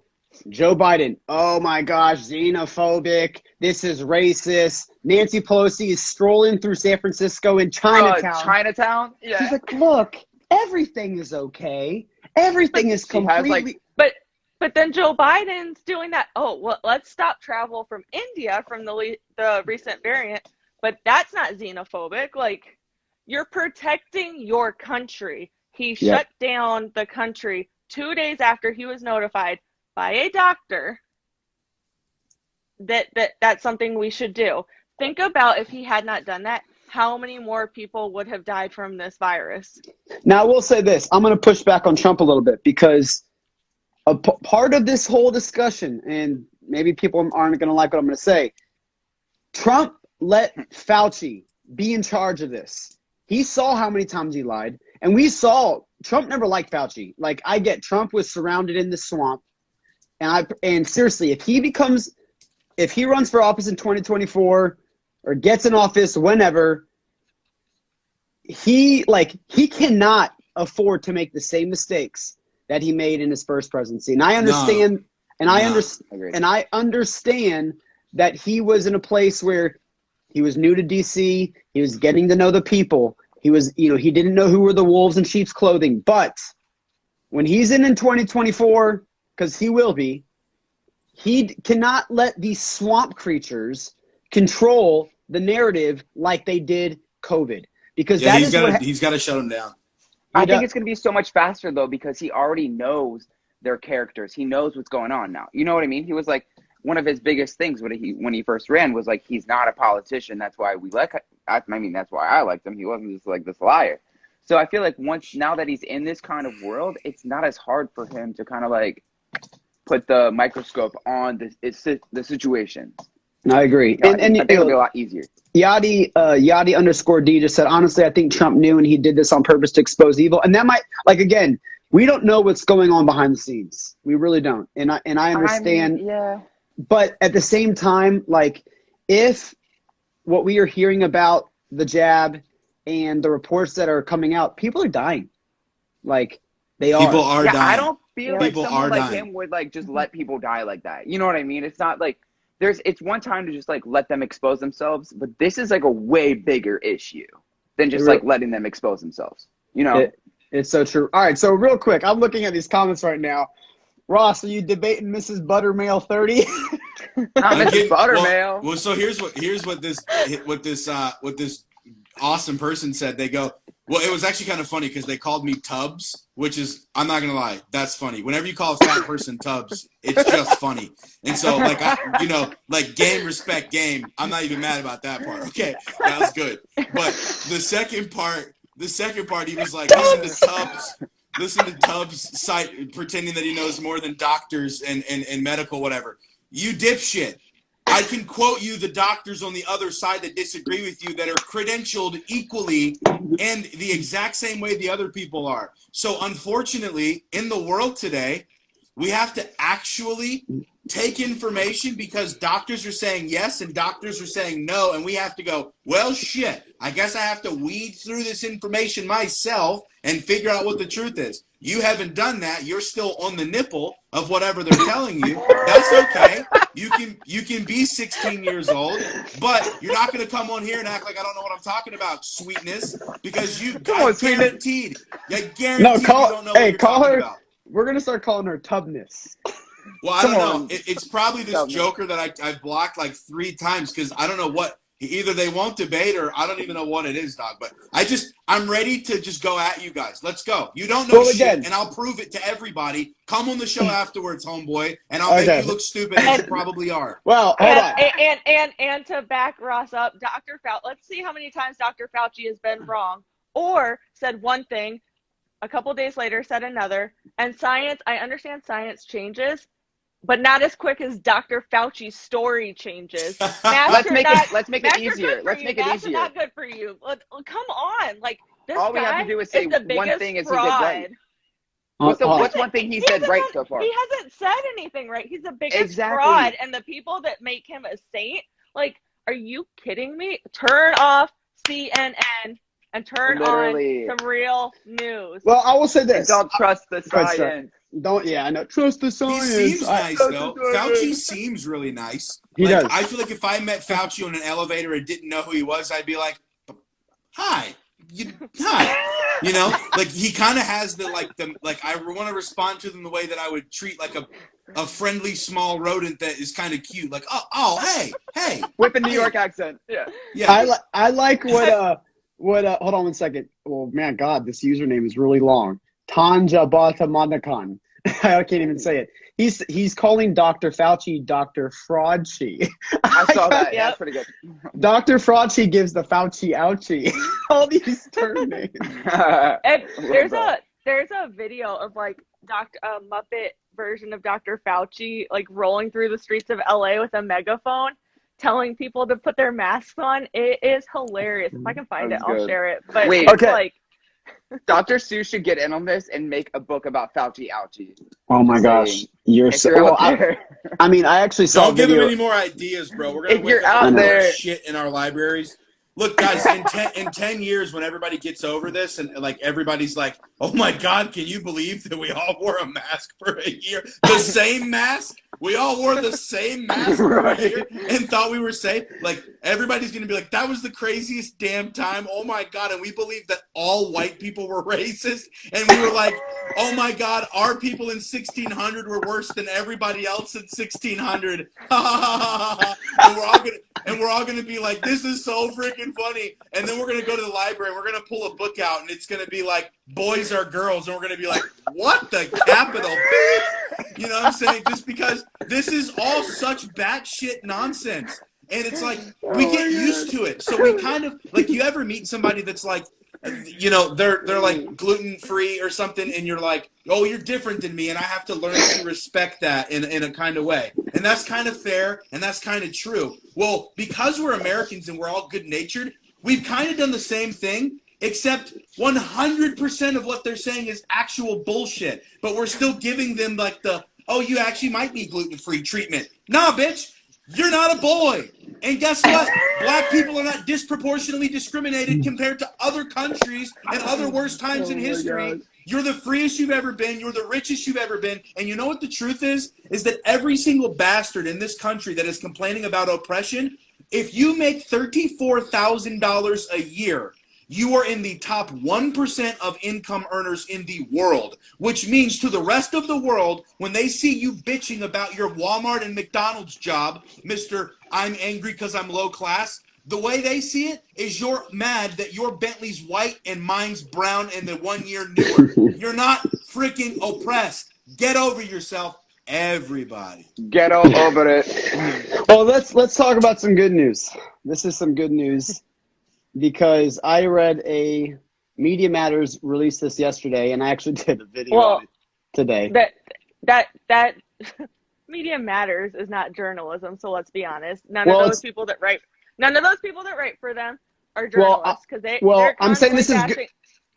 Joe Biden, oh my gosh, xenophobic, this is racist. Nancy Pelosi is strolling through San Francisco in Chinatown. Chinatown? Yeah. She's like, look, everything is okay. Everything is completely... But then Joe Biden's doing that. Oh, well, let's stop travel from India from the recent variant. But that's not xenophobic. Like, you're protecting your country. He shut down the country 2 days after he was notified by a doctor that's something we should do. Think about if he had not done that, how many more people would have died from this virus? Now, I will say this. I'm going to push back on Trump a little bit, because a part of this whole discussion, and maybe people aren't going to like what I'm going to say, Trump let Fauci be in charge of this. He saw how many times he lied, and we saw Trump never liked Fauci. Like, I get Trump was surrounded in the swamp, and seriously, if he runs for office in 2024 or gets in office whenever, he cannot afford to make the same mistakes that he made in his first presidency. And I understand, I understand that he was in a place where he was new to DC. He was getting to know the people. He was, he didn't know who were the wolves in sheep's clothing. But when he's in 2024, because he will be, he cannot let these swamp creatures control the narrative like they did COVID. Because he's got to shut them down. I think it's going to be so much faster, though, because he already knows their characters. He knows what's going on now. You know what I mean? He was like, one of his biggest things when he first ran was like, he's not a politician. That's why that's why I liked him. He wasn't just like this liar. So I feel like now that he's in this kind of world, it's not as hard for him to kind of like put the microscope on the situation. I agree. And I think it'll be a lot easier. Yadi _D just said, honestly, I think Trump knew and he did this on purpose to expose evil. And that might, like, again, we don't know what's going on behind the scenes. We really don't. And I understand. Yeah. But at the same time, like, if what we are hearing about the jab and the reports that are coming out, people are dying. Like, they are. People are dying. I don't feel like People someone are like dying. him would like just let people die like that. You know what I mean? It's not like it's one time to just like let them expose themselves, but this is like a way bigger issue than just like letting them expose themselves. You know? It's so true. All right, so real quick, I'm looking at these comments right now. Ross, are you debating Mrs. Buttermail 30? Not Mrs. Buttermail. Well, so here's what this awesome person said. They go, well, it was actually kind of funny because they called me Tubbs, which is, I'm not gonna lie, that's funny. Whenever you call a fat person Tubbs, it's just funny. And so, like, like game, respect, game. I'm not even mad about that part. Okay, that was good. But the second part, he was like, listen to Tubbs site pretending that he knows more than doctors and medical whatever. You dipshit. I can quote you the doctors on the other side that disagree with you that are credentialed equally and the exact same way the other people are. So unfortunately, in the world today, we have to actually take information because doctors are saying yes and doctors are saying no, and we have to go, well, shit, I guess I have to weed through this information myself and figure out what the truth is. You haven't done that. You're still on the nipple of whatever they're telling you. That's okay. You can be 16 years old, but you're not going to come on here and act like I don't know what I'm talking about, sweetness, because you guaranteed. You don't know what you're talking about. We're going to start calling her Tubness. Well, I don't know. It's probably this joker that I've blocked like 3 times because I don't know what. Either they won't debate or I don't even know what it is, dog. But I'm ready to just go at you guys. Let's go. You don't know shit, and I'll prove it to everybody. Come on the show afterwards, homeboy, and I'll make you look stupid as you probably are. Well, hold on. And to back Ross up, Dr. Fauci, let's see how many times Dr. Fauci has been wrong or said one thing, a couple days later said another. And science, I understand science changes, but not as quick as Dr. Fauci's story changes. Let's make it easier. Let's make it easier. Not good for you. Come on, like this all we guy have to do is say one thing is he did right. What's one thing he said right so far? He hasn't said anything right. He's the biggest fraud, and the people that make him a saint, like, are you kidding me? Turn off CNN and turn on some real news. Well, I will say this: don't trust the science. I know. Trust the science. He seems nice, though. Fauci seems really nice. He does. I feel like if I met Fauci on an elevator and didn't know who he was, I'd be like, hi. Hi. You know? Like, he kind of has I want to respond to them the way that I would treat, like, a friendly small rodent that is kind of cute. Like, hey. With a New York accent. Yeah. I like what hold on 1 second. Oh, man, God, this username is really long. Tanja Batamanakan. I can't even say it. He's calling Dr. Fauci Dr. Fraudchi. I saw that. Yeah, that's pretty good. Dr. Fraudchi gives the Fauci ouchie. All these term names. And there's a video of like Muppet version of Dr. Fauci like rolling through the streets of LA with a megaphone telling people to put their masks on. It is hilarious. If I can find it, I'll share it. But wait, it's like Dr. Seuss should get in on this and make a book about Fauci ouchie. Oh my gosh, you're so. Well, I mean, I actually saw. Don't give him any more ideas, bro. We're gonna you're out there shit in our libraries. Look, guys, in 10 years, when everybody gets over this and like everybody's like, oh my God, can you believe that we all wore a mask for a year? The same mask? We all wore the same mask for a year and thought we were safe? Like, everybody's going to be like, that was the craziest damn time. Oh my God. And we believed that all white people were racist. And we were like, oh my God, our people in 1600 were worse than everybody else in 1600. And we're all going to be like, this is so freaking funny. And then we're going to go to the library and we're going to pull a book out and it's going to be like, boys are girls. And we're going to be like, what the capital? You know what I'm saying? Just because this is all such batshit nonsense. And it's like, we get used to it. So we kind of, like, you ever meet somebody that's like, you know, they're like gluten-free or something, and you're like, oh, you're different than me, and I have to learn to respect that in a kind of way. And that's kind of fair, and that's kind of true. Well, because we're Americans and we're all good-natured, we've kind of done the same thing, except 100% of what they're saying is actual bullshit. But we're still giving them like oh, you actually might be gluten-free treatment. Nah, bitch, you're not a boy. And guess what? Black people are not disproportionately discriminated compared to other countries and other worse times in history. You're the freest you've ever been. You're the richest you've ever been. And you know what the truth is? Is that every single bastard in this country that is complaining about oppression, if you make $34,000 a year, you are in the top 1% of income earners in the world, which means to the rest of the world, when they see you bitching about your Walmart and McDonald's job, Mr. I'm angry because I'm low class, the way they see it is you're mad that your Bentley's white and mine's brown and the 1 year newer. You're not freaking oppressed. Get over yourself, everybody. Get over it. Well, let's talk about some good news. This is some good news because I read a Media Matters released this yesterday, and I actually did a video on it today. That Media Matters is not journalism, so let's be honest. None of those people that write for them are journalists because I'm saying this is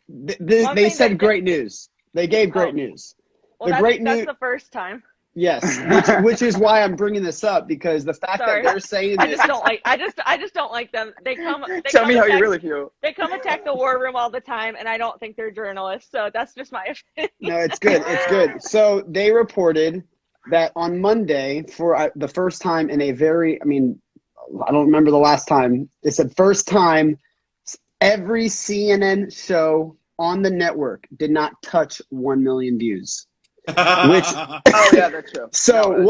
good. They said great news. They gave great news. Well, that's the first time. Yes, which is why I'm bringing this up, because the fact that they're saying this, I just don't like them. They tell me how you really feel. They come attack the war room all the time, and I don't think they're journalists. So that's just my opinion. No, it's good. It's good. So they reported that on Monday, for the first time in a very, I don't remember the last time. They said first time every CNN show on the network did not touch 1 million views. Oh yeah, that's true. So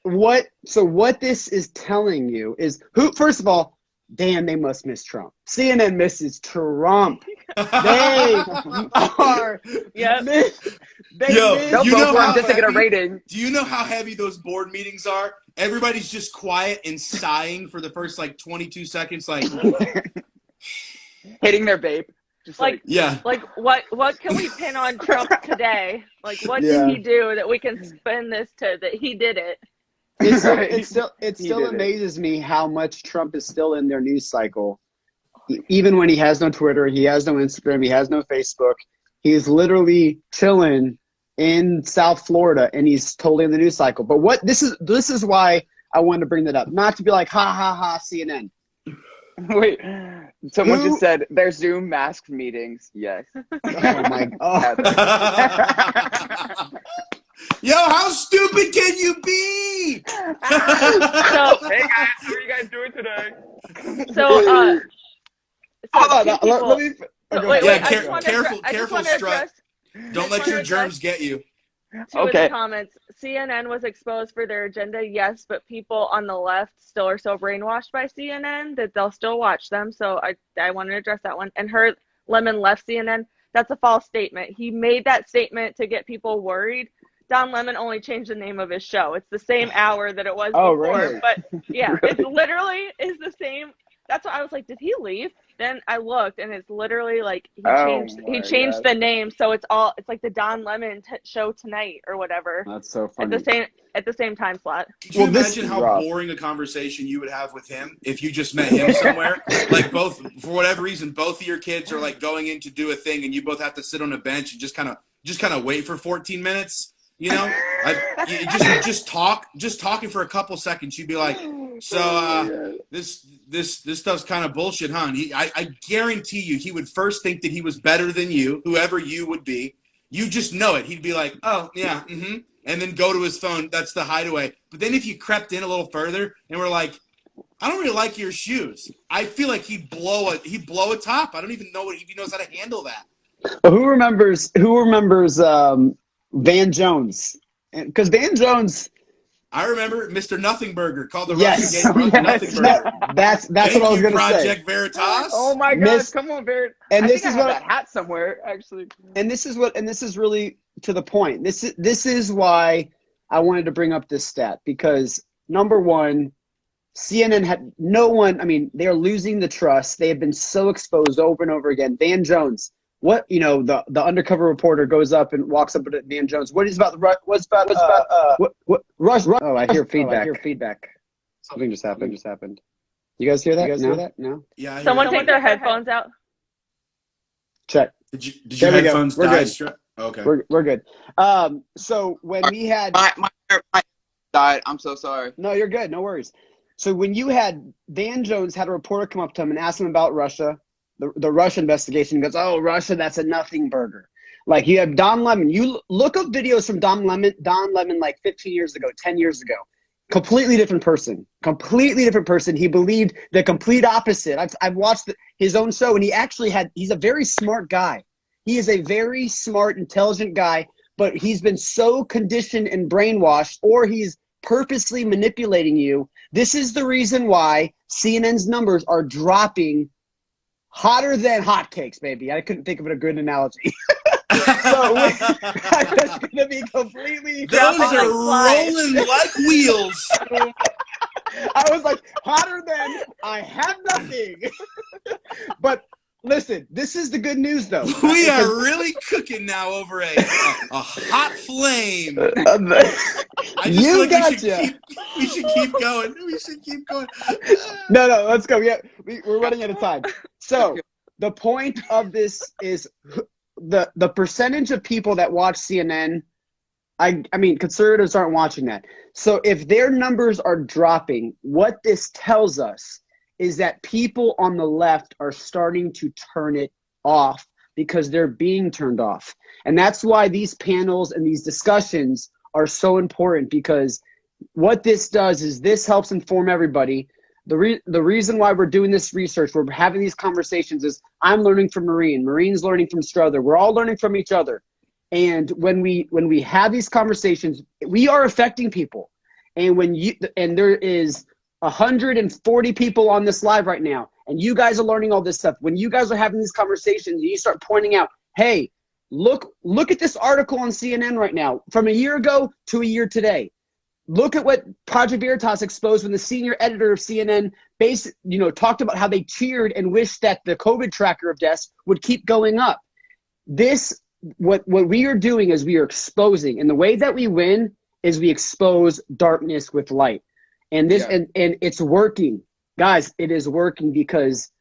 what this is telling you is first of all, damn, they must miss Trump. CNN misses Trump. They are. Yep. They'll vote for him just to get a rating. Do you know how heavy those board meetings are? Everybody's just quiet and sighing for the first 22 seconds, hitting their vape. Just what can we pin on Trump today? What did he do that we can spin this to that he did it? It still amazes me how much Trump is still in their news cycle. Even when he has no Twitter, he has no Instagram, he has no Facebook. He's literally chilling in South Florida, and he's totally in the news cycle. But this is why I wanted to bring that up, not to be like ha ha ha CNN. Wait, someone just said their Zoom masked meetings. Yes. Oh my God. Yo, how stupid can you be? Hey guys, how are you guys doing today? Careful, Strut. Don't let your germs get you. Two of the comments. CNN was exposed for their agenda, yes, but people on the left still are so brainwashed by CNN that they'll still watch them. So I wanted to address that one. And Lemon left CNN. That's a false statement. He made that statement to get people worried. Don Lemon only changed the name of his show. It's the same hour that it was before. Really? But yeah, it literally is the same. That's why I was like, did he leave? Then I looked, and it's literally he changed the name, so it's like the Don Lemon show tonight or whatever. That's so funny. At the same time slot. Could you imagine how boring a conversation you would have with him if you just met him somewhere? For whatever reason, both of your kids are going in to do a thing, and you both have to sit on a bench and just kind of wait for 14 minutes. You know, just talking for a couple seconds. You'd be like, so this stuff's kind of bullshit, huh? And I guarantee you, he would first think that he was better than you, whoever you would be. You just know it. He'd be like, oh yeah, and then go to his phone. That's the hideaway. But then if you crept in a little further and were like, I don't really like your shoes, I feel like he'd blow a top. I don't even know if he knows how to handle that. Who remembers Van Jones? Because Van Jones, I remember Mr. Nothing Burger, called the Russian Game Nothing Burger. That's what I was going to say. Project Veritas. Oh my God! Come on, Veritas. And I have that hat somewhere, actually. And this is really to the point. This is why I wanted to bring up this stat, because number one, CNN had no one. I mean, they are losing the trust. They have been so exposed over and over again. Van Jones. The undercover reporter goes up and walks up to Van Jones. What about Rush? Oh, I hear feedback. Something just happened. You guys hear that? No. Yeah. Someone take their headphones out. Check. Did your headphones die? Okay. We're good. So when we had my died. I'm so sorry. No, you're good. No worries. So when you had Dan Jones had a reporter come up to him and ask him about Russia, the Russia investigation, he goes, "Oh, Russia, that's a nothing burger." Like you have Don Lemon. You look up videos from Don Lemon like 15 years ago, 10 years ago. Completely different person. Completely different person. He believed the complete opposite. I've watched his own show, and he's a very smart guy. He is a very smart, intelligent guy, but he's been so conditioned and brainwashed, or he's purposely manipulating you. This is the reason why CNN's numbers are dropping hotter than hotcakes, baby. I couldn't think of a good analogy. So it's going to be completely. Those are rolling like wheels. I was like, hotter than I have nothing. But listen, this is the good news, though. We are really cooking now over a hot flame. I just You gotcha. We should keep going. We should keep going. No, let's go. We're running out of time. So the point of this is the percentage of people that watch CNN. I mean, conservatives aren't watching that. So if their numbers are dropping, what this tells us is that people on the left are starting to turn it off because they're being turned off. And that's why these panels and these discussions are so important, because what this does is this helps inform everybody. The reason why we're doing this research, we're having these conversations, is I'm learning from Marine's learning from Strother. We're all learning from each other. And when we have these conversations, we are affecting people. And there is 140 people on this live right now, and you guys are learning all this stuff. When you guys are having these conversations, you start pointing out, hey, look at this article on CNN right now from a year ago to a year today. Look at what Project Veritas exposed when the senior editor of CNN talked about how they cheered and wished that the COVID tracker of deaths would keep going up. What we are doing is we are exposing, and the way that we win is we expose darkness with light. And and it's working. Guys, it is working because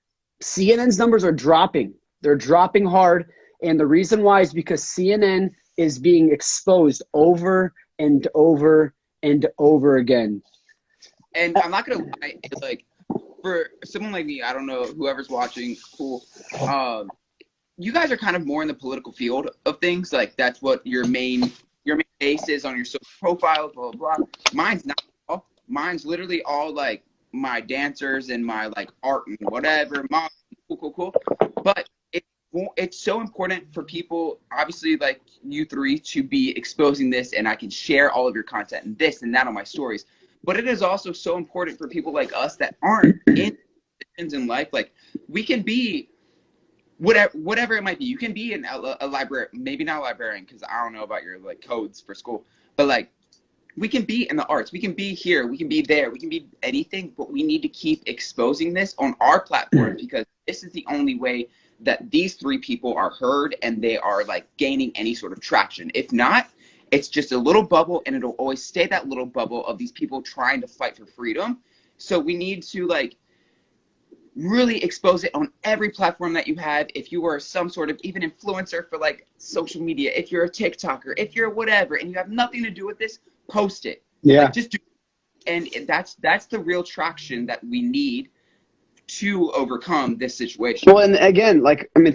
CNN's numbers are dropping. They're dropping hard. And the reason why is because CNN is being exposed over and over and over again. And I'm not gonna lie, like for someone like me, I don't know, whoever's watching, cool. You guys are kind of more in the political field of things. Like that's what your main base is on your social profile, blah blah blah. Mine's not. Mine's literally all like my dancers and my like art and whatever. Cool. But it's so important for people, obviously like you three, to be exposing this, and I can share all of your content and this and that on my stories. But it is also so important for people like us that aren't in positions in life. Like we can be whatever it might be. You can be a librarian, maybe not a librarian because I don't know about your like codes for school, but like we can be in the arts, we can be here, we can be there, we can be anything, but we need to keep exposing this on our platform because this is the only way that these three people are heard and they are like gaining any sort of traction. If not, it's just a little bubble, and it'll always stay that little bubble of these people trying to fight for freedom. So we need to like really expose it on every platform that you have. If you are some sort of even influencer for like social media, if you're a TikToker, if you're whatever, and you have nothing to do with this, post it. Yeah. Like, just do it. And that's the real traction that we need to overcome this situation. Well, and again,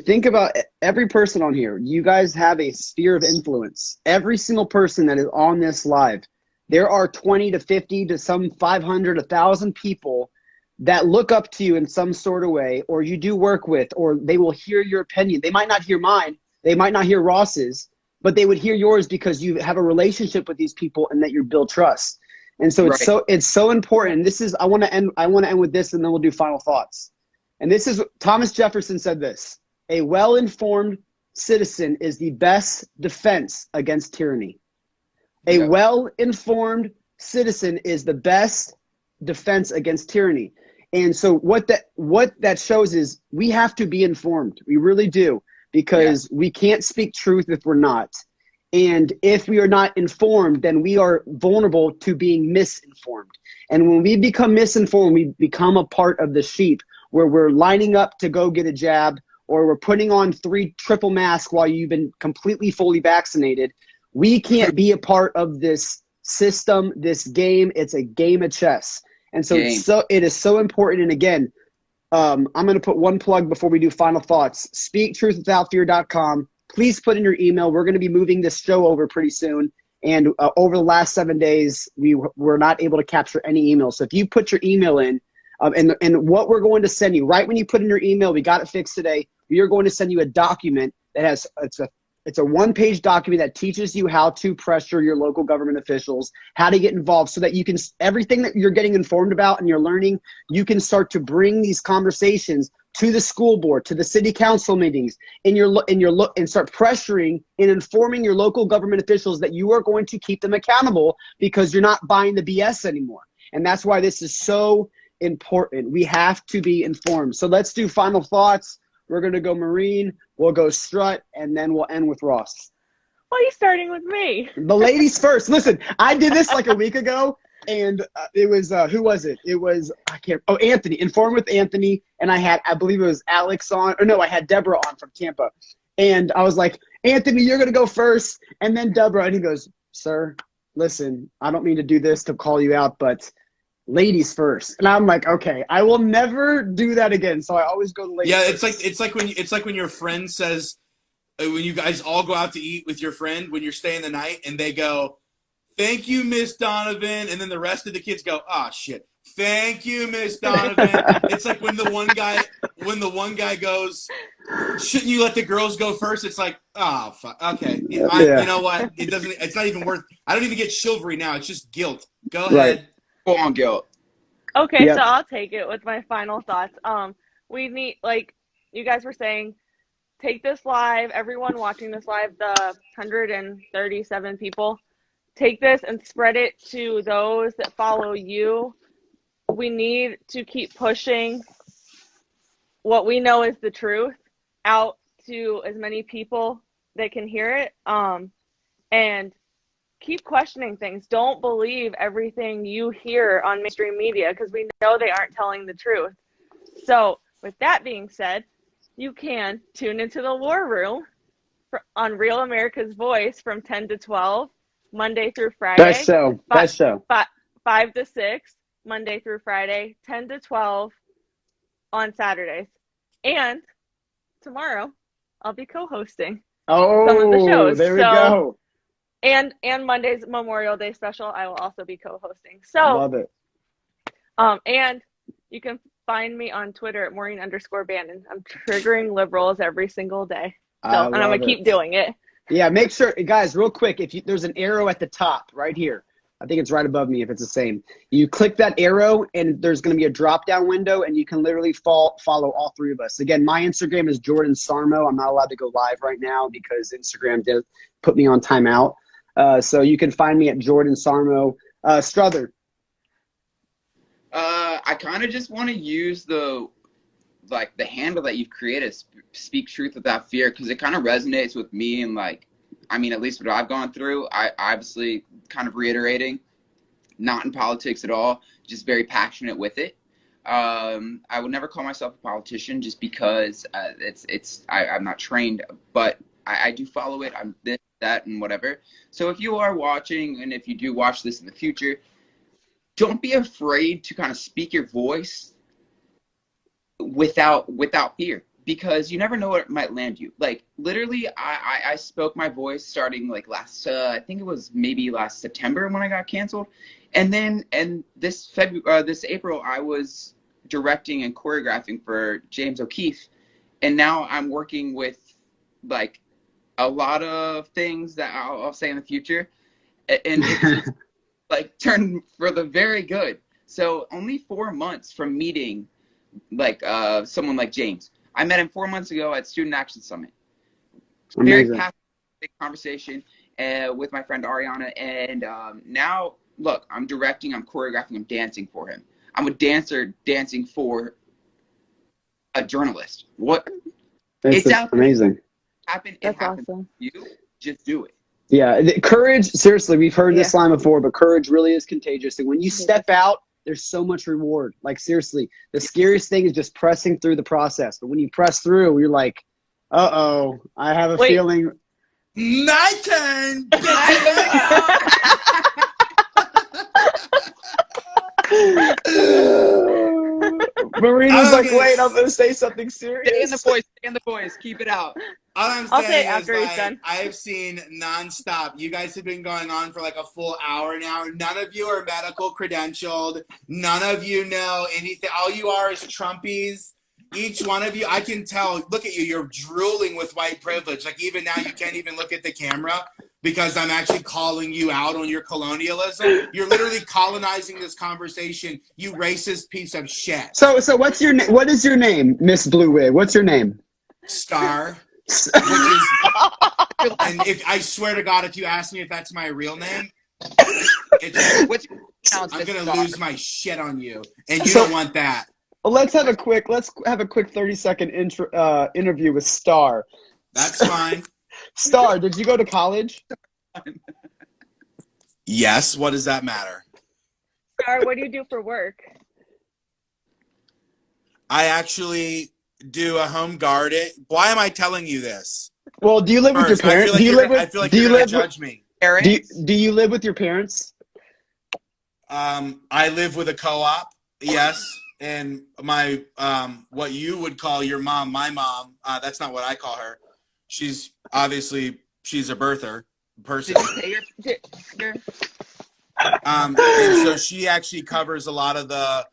think about every person on here. You guys have a sphere of influence. Every single person that is on this live, there are 20 to 50 to some 500, 1,000 people that look up to you in some sort of way, or you do work with, or they will hear your opinion. They might not hear mine. They might not hear Ross's, but they would hear yours because you have a relationship with these people and that you build trust. And so it's so important. This is I want to end with this, and then we'll do final thoughts. And this is Thomas Jefferson said this: a well-informed citizen is the best defense against tyranny. A well-informed citizen is the best defense against tyranny. And so what that shows is we have to be informed. We really do, because we can't speak truth if we're not. And if we are not informed, then we are vulnerable to being misinformed. And when we become misinformed, we become a part of the sheep where we're lining up to go get a jab, or we're putting on 3 triple masks while you've been completely fully vaccinated. We can't be a part of this system, this game. It's a game of chess. And so it is so important. And again, I'm going to put one plug before we do final thoughts. SpeakTruthWithoutFear.com. Please put in your email. We're going to be moving this show over pretty soon. And over the last 7 days, we were not able to capture any emails. So if you put your email in, and what we're going to send you, right when you put in your email, we got it fixed today. We are going to send you a document that has it's a one-page document that teaches you how to pressure your local government officials, how to get involved, so that you can, everything that you're getting informed about and you're learning, you can start to bring these conversations to the school board, to the city council meetings, and start pressuring and informing your local government officials that you are going to keep them accountable because you're not buying the BS anymore. And that's why this is so important. We have to be informed. So let's do final thoughts. We're going to go Marine, we'll go Strut, and then we'll end with Ross. Why are you starting with me? The ladies first. Listen, I did this like a week ago, and it was, who was it? It was, Anthony. Informed with Anthony, and I believe it was Alex on, or no, I had Deborah on from Tampa. And I was like, Anthony, you're going to go first, and then Deborah. And he goes, sir, listen, I don't mean to do this to call you out, but ladies first. And I'm like, okay, I will never do that again. So I always go to ladies. Yeah, first. it's like when your friend says, when you guys all go out to eat with your friend when you're staying the night, and they go, thank you, Miss Donovan, and then the rest of the kids go, ah, shit, thank you, Miss Donovan. It's like when the one guy goes, shouldn't you let the girls go first? It's like, oh, fuck, okay, you know what? It's not even worth. I don't even get chivalry now. It's just guilt. Go ahead. Right. Go on, guilt. Okay, so I'll take it with my final thoughts. We need, like you guys were saying, take this live. Everyone watching this live, the 137 people, take this and spread it to those that follow you. We need to keep pushing what we know is the truth out to as many people that can hear it. And keep questioning things. Don't believe everything you hear on mainstream media, because we know they aren't telling the truth. So with that being said, you can tune into the War Room on Real America's Voice from 10 to 12, Monday through Friday. Best show. 5 to 6, Monday through Friday, 10 to 12 on Saturdays. And tomorrow, I'll be co-hosting some of the shows. There we go. And Monday's Memorial Day special, I will also be co-hosting. So, love it. And you can find me on Twitter at Maureen_Bannon. I'm triggering liberals every single day. So, and I'm going to keep doing it. Yeah, make sure, guys, real quick, there's an arrow at the top right here. I think it's right above me if it's the same. You click that arrow, and there's going to be a drop-down window, and you can literally follow all 3 of us. Again, my Instagram is Jordan Sarmo. I'm not allowed to go live right now because Instagram did put me on timeout. So you can find me at Jordan Sarmo. Struther. I kind of just want to use the handle that you've created, Speak Truth Without Fear, because it kind of resonates with me, and at least what I've gone through. I obviously kind of reiterating, not in politics at all, just very passionate with it. I would never call myself a politician just because I'm not trained, but I do follow it. I'm this, that, and whatever. So if you are watching, and if you do watch this in the future, don't be afraid to kind of speak your voice without fear, because you never know what might land you. Like, literally, I spoke my voice starting last, I think it was maybe last September when I got canceled. And then, this April, I was directing and choreographing for James O'Keefe. And now I'm working with a lot of things that I'll say in the future. And it's turned for the very good. So only 4 months from meeting someone like James. I met him 4 months ago at Student Action Summit. Very passionate conversation with my friend Ariana. And now, look, I'm directing, I'm choreographing, I'm dancing for him. I'm a dancer dancing for a journalist. What? It's out there. Amazing. That's awesome. You just do it. Yeah, courage, seriously, we've heard this line before, but courage really is contagious. And when you step out there's so much reward. Like, seriously, the scariest thing is just pressing through the process. But when you press through, you're like, uh-oh, I have a feeling. My turn. Marina's like, wait, I'm going to say something serious. Stay in the voice. Keep it out. All I'm I'll say saying it after is, he's done. I've seen nonstop. You guys have been going on for like a full hour now. None of you are medical credentialed. None of you know anything. All you are is Trumpies. Each one of you, I can tell, look at you, you're drooling with white privilege. Like, even now, you can't even look at the camera because I'm actually calling you out on your colonialism. You're literally colonizing this conversation, you racist piece of shit. So what is your name, Miss Blue Wig? What's your name? Star. Which is, and if I swear to God, if you ask me if that's my real name, I'm gonna lose my shit on you, and you don't want that. Well, let's have a quick 30-second interview with Star. That's fine. Star, did you go to college? Yes. What does that matter? Star, what do you do for work? I actually do a home guard. Why am I telling you this? Well, do you live with your parents? I feel like you're going to judge me. Do you live with your parents? I live with a co-op. Yes. And my, what you would call your mom, my mom, that's not what I call her. She's a birther person. And so she actually covers a lot of the,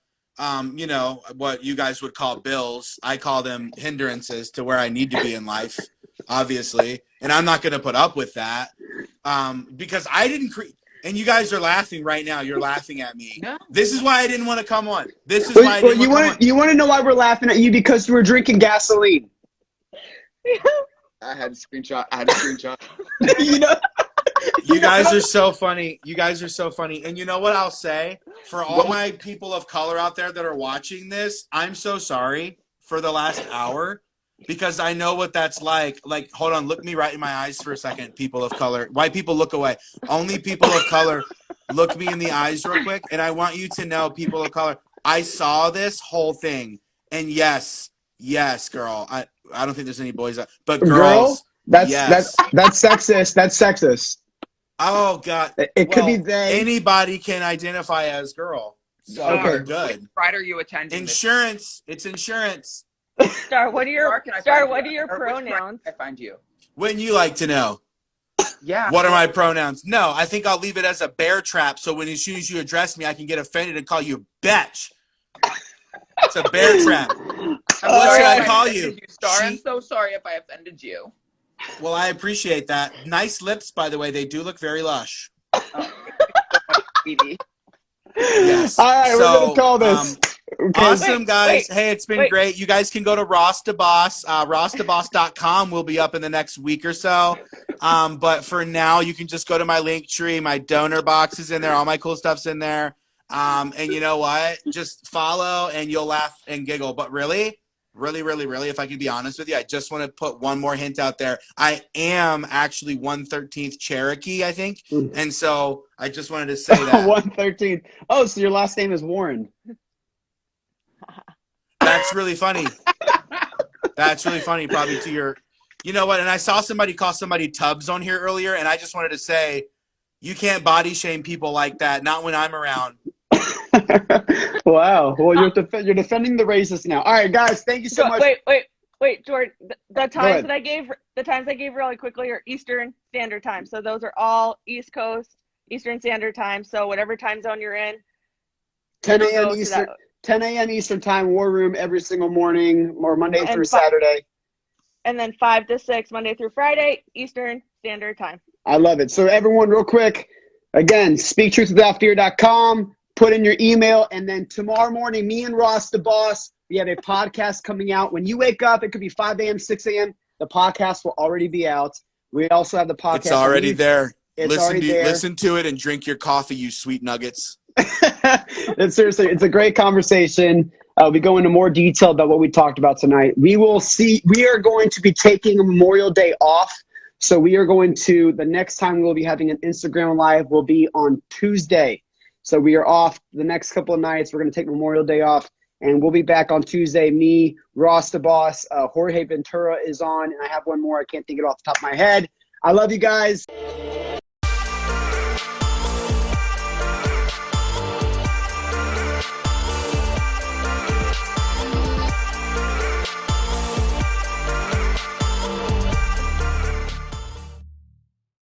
what you guys would call bills. I call them hindrances to where I need to be in life, obviously. And I'm not going to put up with that because I didn't create. And you guys are laughing right now. You're laughing at me. No. This is why I didn't want to come on. This is why I didn't want to come on. You want to know why we're laughing at you? Because you were drinking gasoline. I had a screenshot. You guys are so funny. You guys are so funny. And you know what I'll say? For all my people of color out there that are watching this, I'm so sorry for the last hour. Because I know what that's like. Like, hold on, look me right in my eyes for a second, people of color. White people, look away. Only people of color, look me in the eyes real quick. And I want you to know, people of color, I saw this whole thing. And yes, girl. I don't think there's any boys out. But girls, that's sexist. That's sexist. Oh, God. It could be they. Anybody can identify as girl. So okay, good. Which pride are you attending? Insurance. It's insurance. Star, what are your pronouns? I find you. Wouldn't you like to know? Yeah. What are my pronouns? No, I think I'll leave it as a bear trap. So as soon as you address me, I can get offended and call you a bitch. It's a bear trap. What should I call you? Star, I'm so sorry if I offended you. Well, I appreciate that. Nice lips, by the way. They do look very lush. Yes. All right, we're going to call this. Okay. Awesome, guys. Hey, it's been great. You guys can go to Ross to Boss. RossToBoss.com will be up in the next week or so. But for now, you can just go to my link tree. My donor box is in there. All my cool stuff's in there. And you know what? Just follow and you'll laugh and giggle. But really, if I can be honest with you, I just want to put one more hint out there. I am actually 113th Cherokee, I think. And so I just wanted to say that. 113th. Oh, so your last name is Warren. That's really funny. That's really funny, probably to your, you know what? And I saw somebody call somebody Tubbs on here earlier, and I just wanted to say, you can't body shame people like that. Not when I'm around. Wow. Well, you're defending the racist now. All right, guys. Thank you so much. Wait, George. The times that I gave really quickly are Eastern Standard Time. So those are all East Coast Eastern Standard Time. So whatever time zone you're in. 10 a.m. Eastern. 10 a.m. Eastern Time, War Room every single morning, or Monday through Saturday. And then 5 to 6, Monday through Friday, Eastern Standard Time. I love it. So everyone, real quick, again, speaktruthwithoutfear.com, put in your email, and then tomorrow morning, me and Ross the Boss, we have a podcast coming out. When you wake up, it could be 5 a.m., 6 a.m., the podcast will already be out. We also have the podcast. It's already there. There. Listen to it and drink your coffee, you sweet nuggets. Seriously, it's a great conversation. We go into more detail about what we talked about tonight. We are going to be taking Memorial Day off. So we are going to, the next time we'll be having an Instagram Live will be on Tuesday. So we are off the next couple of nights. We're going to take Memorial Day off, and we'll be back on Tuesday. Me, Ross the Boss, Jorge Ventura is on, and I have one more. I can't think of it off the top of my head. I love you guys.